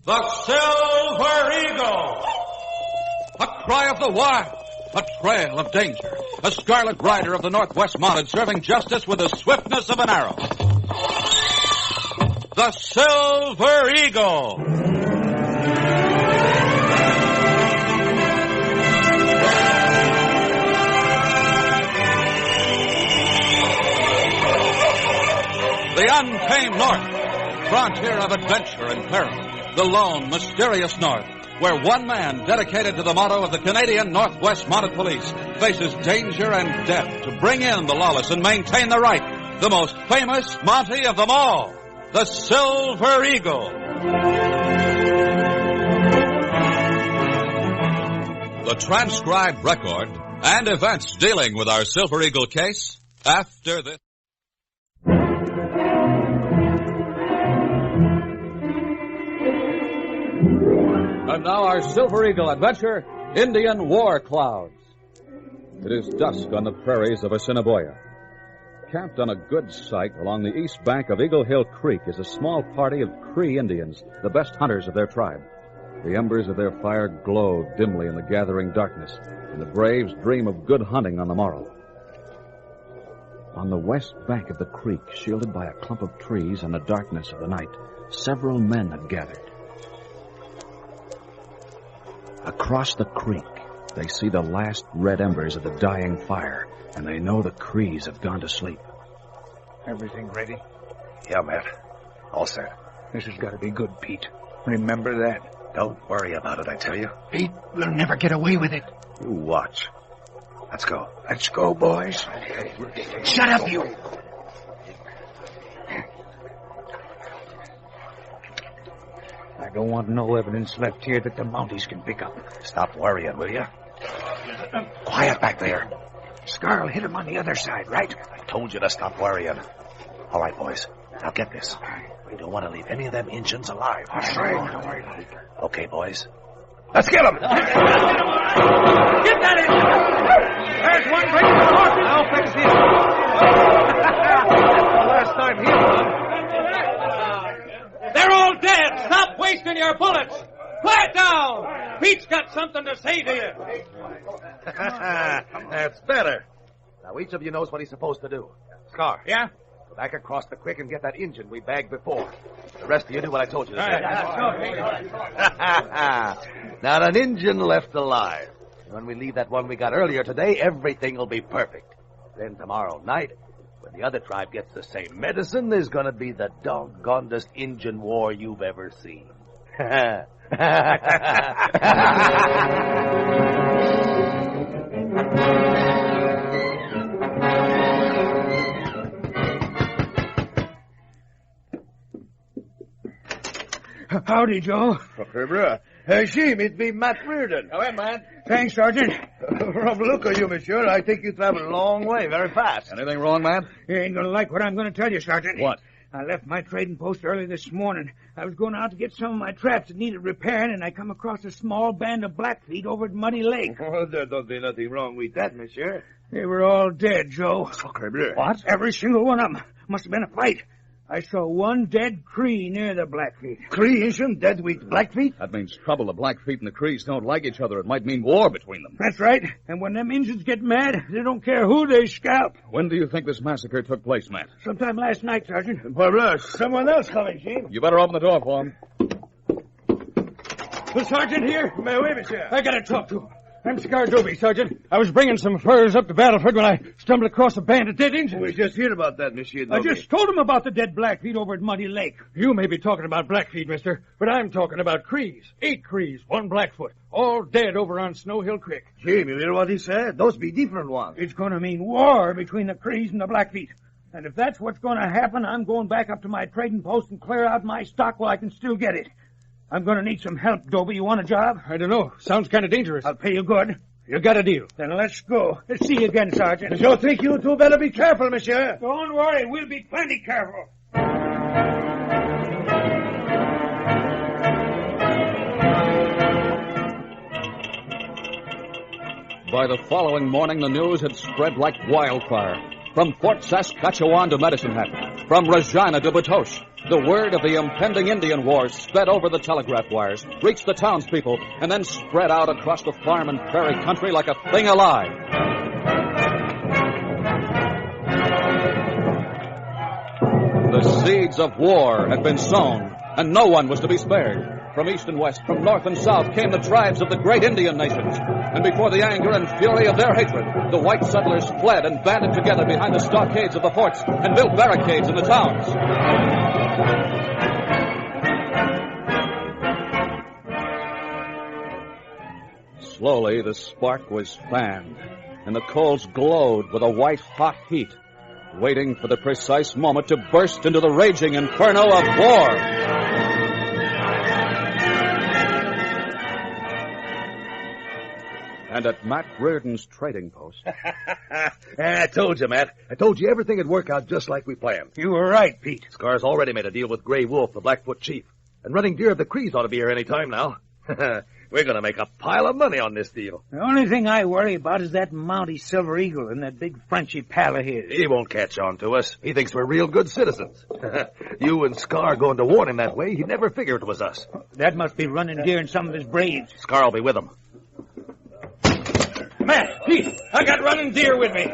The Silver Eagle! A cry of the wild, a trail of danger, a scarlet rider of the Northwest Mounted serving justice with the swiftness of an arrow. The Silver Eagle! The untamed North, frontier of adventure and peril. The lone, mysterious North, where one man dedicated to the motto of the Canadian Northwest Mounted Police faces danger and death to bring in the lawless and maintain the right. The most famous Mountie of them all, the Silver Eagle. The transcribed record and events dealing with our Silver Eagle case after this. And now our Silver Eagle adventure, Indian War Clouds. It is dusk on the prairies of Assiniboia. Camped on a good site along the east bank of Eagle Hill Creek is a small party of Cree Indians, the best hunters of their tribe. The embers of their fire glow dimly in the gathering darkness, and the braves dream of good hunting on the morrow. On the west bank of the creek, shielded by a clump of trees in the darkness of the night, several men have gathered. Across the creek, they see the last red embers of the dying fire, and they know the Crees have gone to sleep. Everything ready? Yeah, Matt. All set. This has got to be good, Pete. Remember that. Don't worry about it, I tell you. Pete, we'll never get away with it. You watch. Let's go. Let's go, boys. Shut up, you. I don't want no evidence left here that the Mounties can pick up. Stop worrying, will you? Quiet back there. Scar'll hit him on the other side, right? I told you to stop worrying. All right, boys. Now get this. We don't want to leave any of them Injuns alive. That's right. Okay, boys. Let's get them! Get that Injun! There's one breaking the horses. I'll fix him. Last time he won. They're all dead. Stop wasting your bullets. Quiet down. Pete's got something to say to you. That's better. Now, each of you knows what he's supposed to do. Scar. Yeah? Go back across the creek and get that Injun we bagged before. The rest of you do what I told you to do. Not an Injun left alive. When we leave that one we got earlier today, everything will be perfect. Then tomorrow night, when the other tribe gets the same medicine, there's going to be the doggonedest Injun war you've ever seen. Howdy, Joe. Jim, it be Matt Reardon. Go ahead, man. Thanks, Sergeant. From the look of you, monsieur, I think you travel a long way, very fast. Anything wrong, man? You ain't gonna like what I'm gonna tell you, Sergeant. What? I left my trading post early this morning. I was going out to get some of my traps that needed repairing, and I come across a small band of Blackfeet over at Muddy Lake. Oh, there don't be nothing wrong with that, monsieur. They were all dead, Joe. What? Every single one of them. Must have been a fight. I saw one dead Cree near the Blackfeet. Cree Injun dead with Blackfeet? That means trouble. The Blackfeet and the Crees don't like each other. It might mean war between them. That's right. And when them Injuns get mad, they don't care who they scalp. When do you think this massacre took place, Matt? Sometime last night, Sergeant. Pueblo, someone else coming, Jim. You better open the door for him. The sergeant here? Mais oui, monsieur. I gotta talk to him. I'm Scardobi, Sergeant. I was bringing some furs up to Battleford when I stumbled across a band of dead Injuns. We just heard about that, monsieur. I just told him about the dead Blackfeet over at Muddy Lake. You may be talking about Blackfeet, mister, but I'm talking about Crees. 8 Crees, 1 Blackfoot, all dead over on Snow Hill Creek. Jim, you hear what he said? Those be different ones. It's gonna mean war between the Crees and the Blackfeet. And if that's what's gonna happen, I'm going back up to my trading post and clear out my stock while I can still get it. I'm gonna need some help, Dobie. You want a job? I don't know. Sounds kind of dangerous. I'll pay you good. You got a deal. Then let's go. Let's see you again, Sergeant. I think you two better be careful, monsieur. Don't worry. We'll be plenty careful. By the following morning, the news had spread like wildfire. From Fort Saskatchewan to Medicine Hat, from Regina to Batoche, The word of the impending Indian war sped over the telegraph wires, reached the townspeople, and then spread out across the farm and prairie country like a thing alive. The seeds of war had been sown, and no one was to be spared. From east and west, from north and south, came the tribes of the great Indian nations. And before the anger and fury of their hatred, the white settlers fled and banded together behind the stockades of the forts and built barricades in the towns. Slowly, the spark was fanned, and the coals glowed with a white-hot heat, waiting for the precise moment to burst into the raging inferno of war. And at Matt Reardon's trading post. I told you, Matt. I told you everything would work out just like we planned. You were right, Pete. Scar's already made a deal with Gray Wolf, the Blackfoot chief. And Running Deer of the Crees ought to be here any time now. We're going to make a pile of money on this deal. The only thing I worry about is that Mountie Silver Eagle and that big Frenchy pal of his. He won't catch on to us. He thinks we're real good citizens. You and Scar going to warn him that way, he'd never figure it was us. That must be Running Deer and some of his braves. Scar will be with him. Matt, Pete, I got Running Deer with me.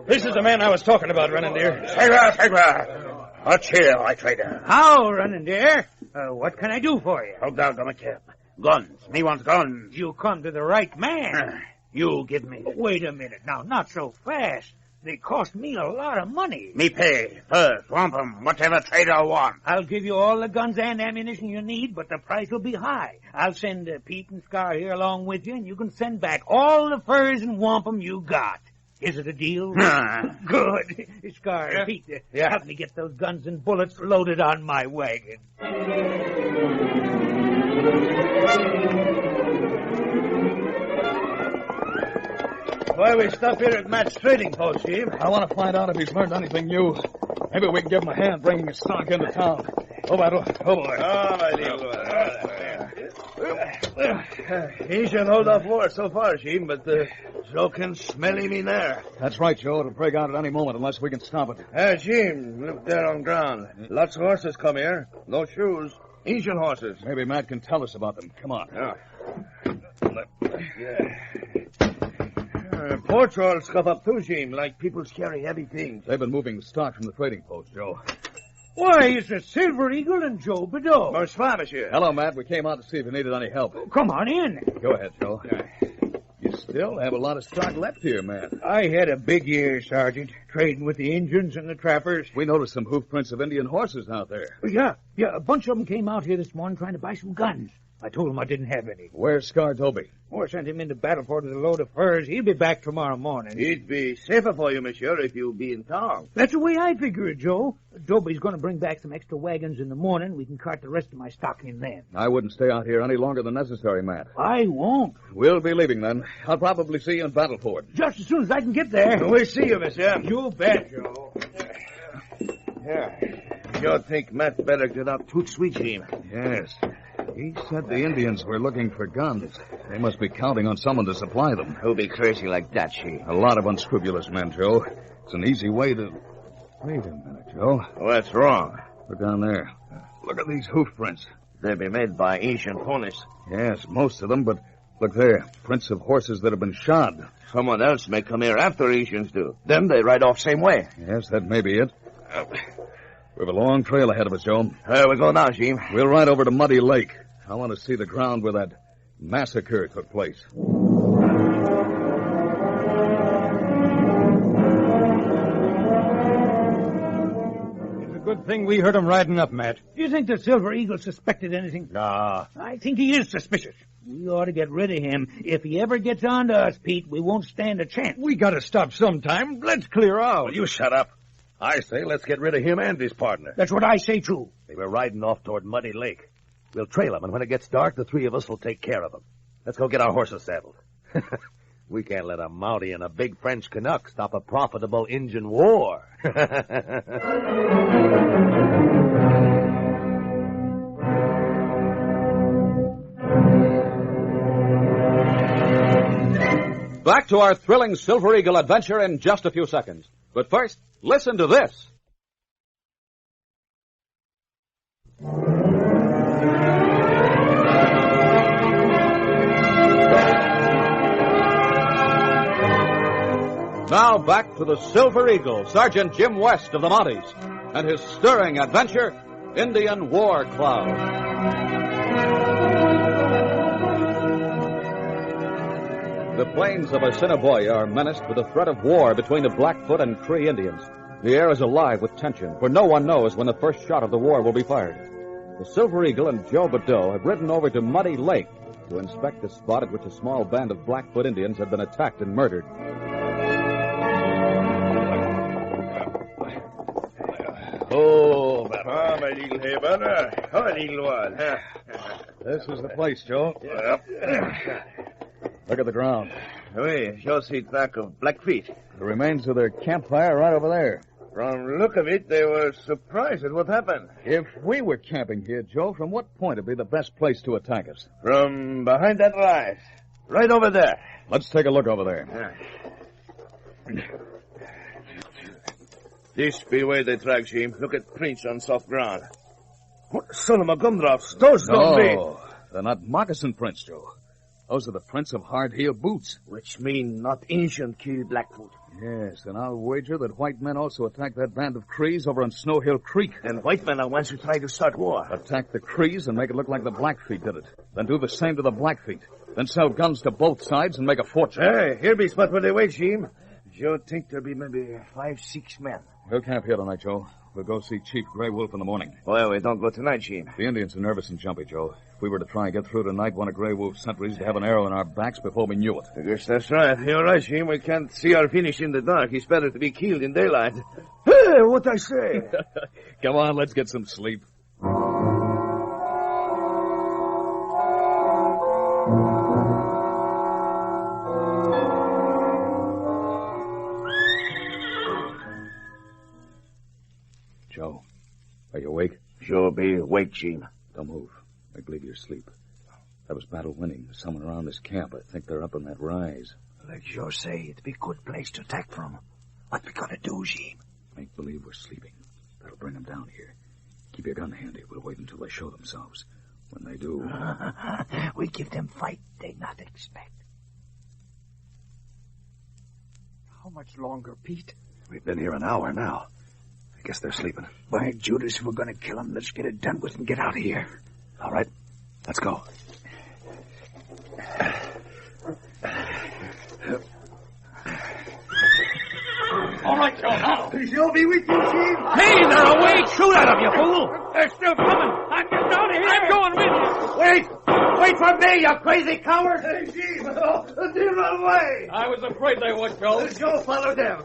This is the man I was talking about, Running Deer. Segura. A chill, I trader. How, Running Deer? What can I do for you? Hold down to my cap. Guns. Me wants guns. You come to the right man. You give me. Wait a minute now, not so fast. They cost me a lot of money. Me pay. First, wampum, whatever trader want. I'll give you all the guns and ammunition you need, but the price will be high. I'll send Pete and Scar here along with you, and you can send back all the furs and wampum you got. Is it a deal? Good. Scar, Pete, help me get those guns and bullets loaded on my wagon. Why we stop here at Matt's trading post, Chief? I want to find out if he's learned anything new. Maybe we can give him a hand bringing his stock into town. Oh, boy. He should hold off war so far, Chief, but so can smelly me there. That's right, Joe. It'll break out at any moment unless we can stop it. Chief, look there on ground. Lots of horses come here. No shoes. Asian horses. Maybe Matt can tell us about them. Come on. Ports all scuff up too, Chief, like people carry heavy things. They've been moving stock from the trading post, Joe. Why, it's a Silver Eagle and Joe Bedeau. Bonsoir, monsieur. Hello, Matt. We came out to see if you needed any help. Come on in. Go ahead, Joe. You still have a lot of stock left here, man. I had a big year, Sergeant, trading with the Indians and the trappers. We noticed some hoof prints of Indian horses out there. Yeah, a bunch of them came out here this morning trying to buy some guns. I told them I didn't have any. Where's Scar Toby? I sent him into Battleford with a load of furs. He'll be back tomorrow morning. It'd be safer for you, monsieur, if you be in town. That's the way I figure it, Joe. Toby's going to bring back some extra wagons in the morning. We can cart the rest of my stock in then. I wouldn't stay out here any longer than necessary, Matt. I won't. We'll be leaving then. I'll probably see you in Battleford. Just as soon as I can get there. We'll see you, monsieur. You bet, Joe. You think Matt better get up too sweet, Chief? Yes. He said the Indians were looking for guns. They must be counting on someone to supply them. Who'll be crazy like that, Chief? A lot of unscrupulous men, Joe. It's an easy way to... Wait a minute, Joe. What's wrong? Look down there. Look at these hoof prints. They'll be made by Asian ponies. Yes, most of them, but look there. Prints of horses that have been shod. Someone else may come here after Asians do. Then they ride off same way. Yes, that may be it. We have a long trail ahead of us, Joe. Where we go now, Chief? We'll ride over to Muddy Lake. I want to see the ground where that massacre took place. It's a good thing we heard him riding up, Matt. Do you think the Silver Eagle suspected anything? Nah. I think he is suspicious. We ought to get rid of him. If he ever gets on to us, Pete, we won't stand a chance. We got to stop sometime. Let's clear out. Well, you shut up. I say let's get rid of him and his partner. That's what I say, too. They were riding off toward Muddy Lake. We'll trail them, and when it gets dark, the three of us will take care of them. Let's go get our horses saddled. We can't let a Mountie and a big French Canuck stop a profitable Indian war. Back to our thrilling Silver Eagle adventure in just a few seconds. But first, listen to this. Now back to the Silver Eagle, Sergeant Jim West of the Mounties, and his stirring adventure, Indian War Cloud. The plains of Assiniboia are menaced with the threat of war between the Blackfoot and Cree Indians. The air is alive with tension, for no one knows when the first shot of the war will be fired. The Silver Eagle and Joe Badeau have ridden over to Muddy Lake to inspect the spot at which a small band of Blackfoot Indians had been attacked and murdered. Oh, my little hair, oh, little one. This is the place, Joe. Yep. Look at the ground. Oui, sure see track of Blackfeet. The remains of their campfire right over there. From the look of it, they were surprised at what happened. If we were camping here, Joe, from what point would be the best place to attack us? From behind that rise. Right over there. Let's take a look over there. This be where they track, Jim. Look at prints on soft ground. What son of a gumdrops? Those don't be. No, they're not moccasin prints, Joe. Those are the prints of hard-heeled boots. Which mean not Indian kill Blackfoot. Yes, and I'll wager that white men also attacked that band of Crees over on Snow Hill Creek. And white men are ones who try to start war. Attack the Crees and make it look like the Blackfeet did it. Then do the same to the Blackfeet. Then sell guns to both sides and make a fortune. Hey, here be spot where they wait, Jim. Joe think there'll be maybe 5-6 men. We'll camp here tonight, Joe. We'll go see Chief Grey Wolf in the morning. Well, we don't go tonight, Jim. The Indians are nervous and jumpy, Joe. If we were to try and get through tonight, one of Grey Wolf's sentries would have an arrow in our backs before we knew it. I guess that's right. You're right, Jim. We can't see our finish in the dark. It's better to be killed in daylight. Hey, what I say? Come on, let's get some sleep. Joe, are you awake? Sure be awake, Jim. Don't move. Make believe you're asleep. That was battle winning. There's someone around this camp. I think they're up on that rise. Like Joe say, it'd be a good place to attack from. What we gonna do, Jim? Make believe we're sleeping. That'll bring them down here. Keep your gun handy. We'll wait until they show themselves. When they do... we give them fight they not expect. How much longer, Pete? We've been here an hour now. I guess they're sleeping. By Judas, if we're gonna kill them, let's get it done with and get out of here. All right, let's go. All right, Joe, now. You'll be with you, Jim. Hey, they're awake. Shoot at them, you fool. They're still coming. I'm getting out of here. I'm going with you. Wait! Wait for me, you crazy coward! Hey, Jim! They run away! I was afraid they would, Joe. Joe followed them.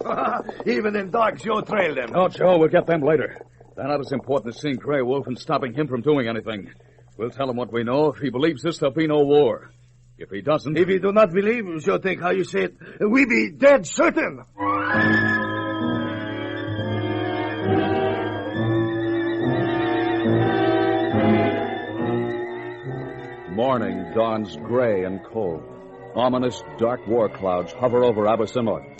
Even in dark, Joe trailed them. No, Joe, we'll get them later. They're not as important as seeing Grey Wolf and stopping him from doing anything. We'll tell him what we know. If he believes this, there'll be no war. If he doesn't... If you do not believe, Joe think how you say it, we be dead certain. Morning dawns gray and cold. Ominous, dark war clouds hover over Abyssinian.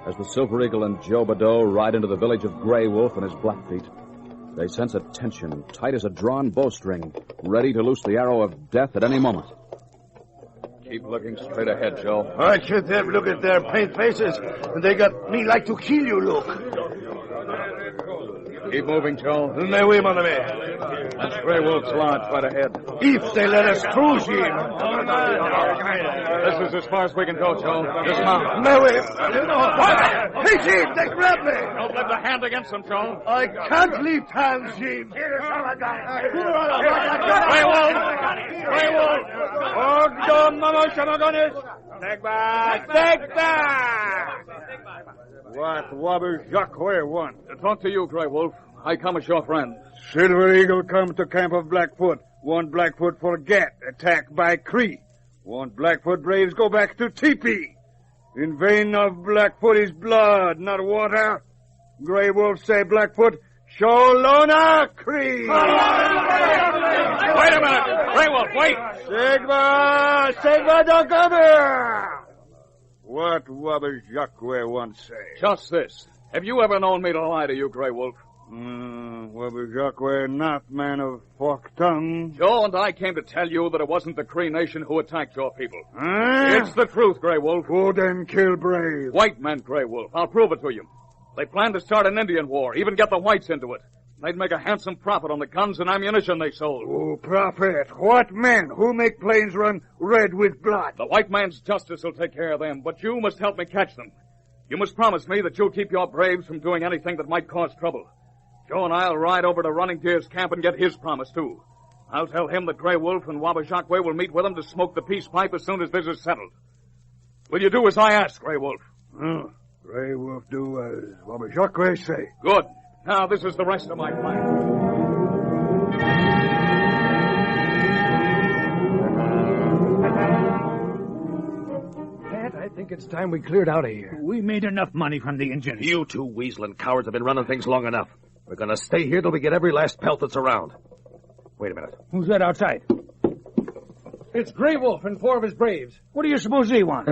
As the Silver Eagle and Joe Badeau ride into the village of Grey Wolf and his Blackfeet, they sense a tension tight as a drawn bowstring, ready to loose the arrow of death at any moment. Keep looking straight ahead, Joe. I can't have look at their paint faces. They got me like to kill you, look. Keep moving, Joe. Mais oui, mon ami. That's Grey Wolf's lodge right ahead. If they let us through, Jim. This is as far as we can go, Joe. Dismount. Mais oui. Hey, Jim, they grabbed me. Don't lift a hand against them, Joe. I can't lift hands, Jim. Grey Wolf! Grey Wolf! Take back! Take back! What Wobber Jacques want? To talk to you, Grey Wolf. I come as your friend. Silver Eagle come to camp of Blackfoot. One Blackfoot forget, attacked by Cree. One Blackfoot braves go back to teepee. In vein of Blackfoot is blood, not water. Grey Wolf say Blackfoot, Sholona Cree. Wait a minute! Grey Wolf, wait! Sigma don't come here! What Wobber Jacques want say? Just this. Have you ever known me to lie to you, Grey Wolf? Wabajaqua not man of forked tongue. Joe and I came to tell you that it wasn't the Cree Nation who attacked your people. Huh? It's the truth, Grey Wolf. Who then killed Brave? White men, Grey Wolf. I'll prove it to you. They planned to start an Indian war, even get the whites into it. They'd make a handsome profit on the guns and ammunition they sold. Oh, prophet, what men? Who make plains run red with blood? The white man's justice will take care of them, but you must help me catch them. You must promise me that you'll keep your braves from doing anything that might cause trouble. Joe and I'll ride over to Running Deer's camp and get his promise, too. I'll tell him that Grey Wolf and Wabashakwe will meet with him to smoke the peace pipe as soon as this is settled. Will you do as I ask, Grey Wolf? Grey Wolf do as Wabashakwe say. Good. Now, this is the rest of my plan. I think it's time we cleared out of here. We made enough money from the Indians. You two weaseling cowards have been running things long enough. We're going to stay here till we get every last pelt that's around. Wait a minute. Who's that outside? It's Grey Wolf and 4 of his braves. What do you suppose they want?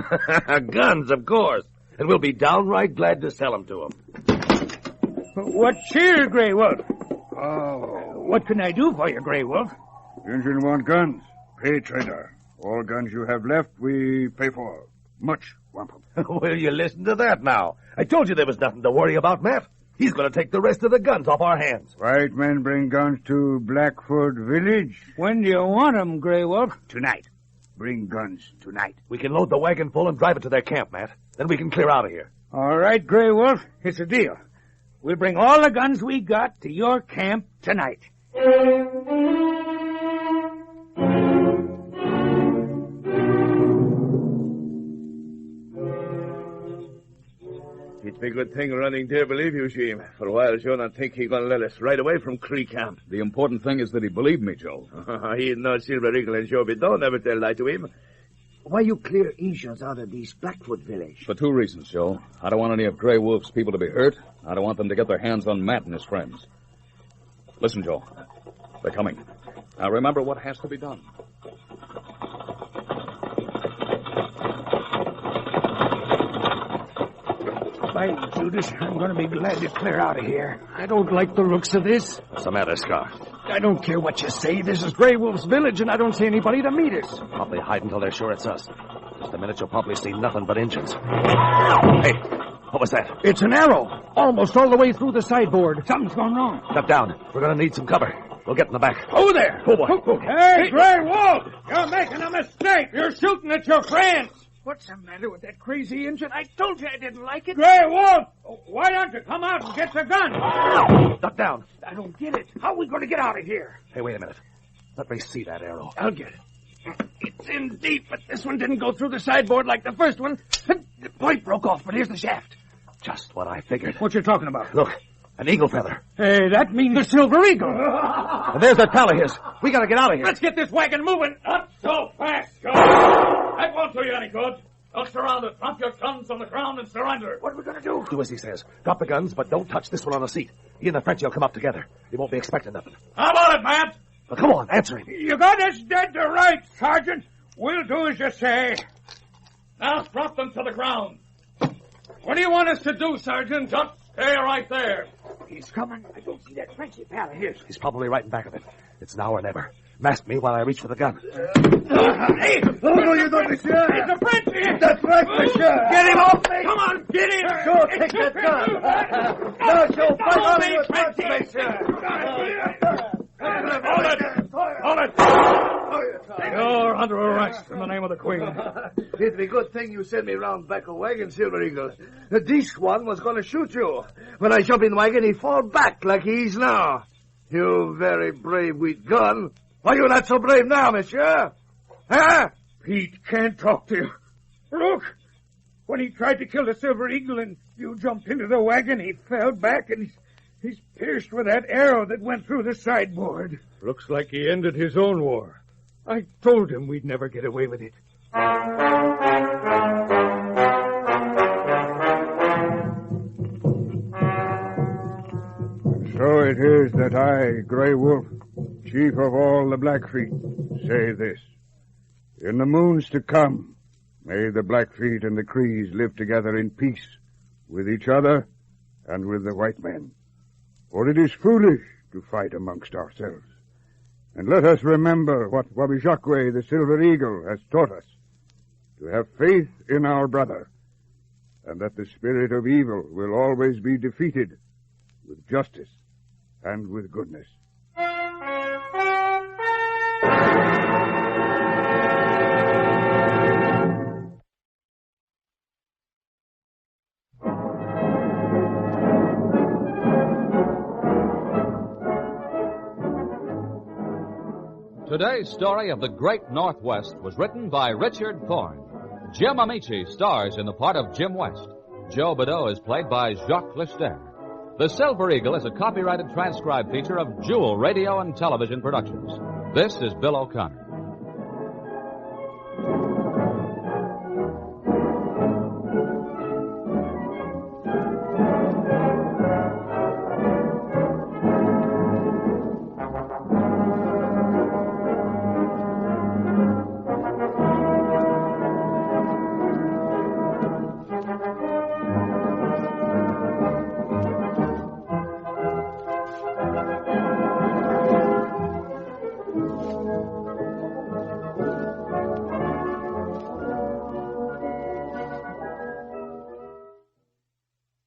Guns, of course. And we'll be downright glad to sell them to them. What's here, Grey Wolf? Oh. What can I do for you, Grey Wolf? Indian want guns. Pay, trader. All guns you have left, we pay for. Much wampum. Will you listen to that now? I told you there was nothing to worry about, Matt. He's going to take the rest of the guns off our hands. White men bring guns to Blackfoot village. When do you want 'em, Grey Wolf? Tonight. Bring guns tonight. We can load the wagon full and drive it to their camp, Matt. Then we can clear out of here. All right, Grey Wolf. It's a deal. We'll bring all the guns we got to your camp tonight. It's a good thing Running Deer believe you, Sheem. For a while, sure not think he gonna let us right away from Cree camp. The important thing is that he believed me, Joe. He no Silver Eagle and Joby. Don't ever tell lie to him. Why you clear Injuns out of this Blackfoot village? For 2 reasons, Joe. I don't want any of Grey Wolf's people to be hurt. I don't want them to get their hands on Matt and his friends. Listen, Joe. They're coming. Now remember what has to be done. By Judas, I'm going to be glad to clear out of here. I don't like the looks of this. What's the matter, Scar? I don't care what you say. This is Grey Wolf's village, and I don't see anybody to meet us. Probably hide until they're sure it's us. Just a minute, you'll probably see nothing but Injuns. Hey, what was that? It's an arrow, almost all the way through the sideboard. Something's gone wrong. Step down. We're going to need some cover. We'll get in the back. Over there. Oh, boy. Hey, Grey Wolf! You're making a mistake. You're shooting at your friends. What's the matter with that crazy Injun? I told you I didn't like it. Grey Wolf! Why don't you come out and get the gun? Duck down. I don't get it. How are we going to get out of here? Hey, wait a minute. Let me see that arrow. I'll get it. It's in deep, but this one didn't go through the sideboard like the first one. The point broke off, but here's the shaft. Just what I figured. What you talking about? Look, an eagle feather. Hey, that means the Silver Eagle. And there's that pal of his. We gotta get out of here. Let's get this wagon moving. Not so fast, Joe. That won't do you any good. Don't surround it. Drop your guns on the ground and surrender. What are we going to do? Do as he says. Drop the guns, but don't touch this one on the seat. He and the Frenchie will come up together. He won't be expecting nothing. How about it, Matt? Well, come on, answer him. You got us dead to rights, Sergeant. We'll do as you say. Now drop them to the ground. What do you want us to do, Sergeant? Just stay right there. He's coming. I don't see that Frenchie pal of his. He's probably right in back of it. It's now or never. Mask me while I reach for the gun. Hey! No, you don't, monsieur. It's a Frenchie! That's right, monsieur. Get him off me! Come on, get him! Sure, take that gun. No, sure, fight on me, Hold it! You're under arrest in the name of the Queen. It'd be a good thing you sent me round back a wagon, Silver Eagle. This one was going to shoot you. When I jump in the wagon, he fall back like he is now. You very brave with gun. Why you not so brave now, monsieur? Huh? Pete can't talk to you. Look! When he tried to kill the Silver Eagle and you jumped into the wagon, he fell back and he's pierced with that arrow that went through the sideboard. Looks like he ended his own war. I told him we'd never get away with it. So it is that I, Grey Wolf, chief of all the Blackfeet, say this. In the moons to come, may the Blackfeet and the Crees live together in peace with each other and with the white men. For it is foolish to fight amongst ourselves. And let us remember what Wabishakwe, the Silver Eagle, has taught us. To have faith in our brother, and that the spirit of evil will always be defeated with justice and with goodness. Today's story of the Great Northwest was written by Richard Thorne. Jim Amici stars in the part of Jim West. Joe Badeau is played by Jacques Lister. The Silver Eagle is a copyrighted transcribed feature of Jewel Radio and Television Productions. This is Bill O'Connor.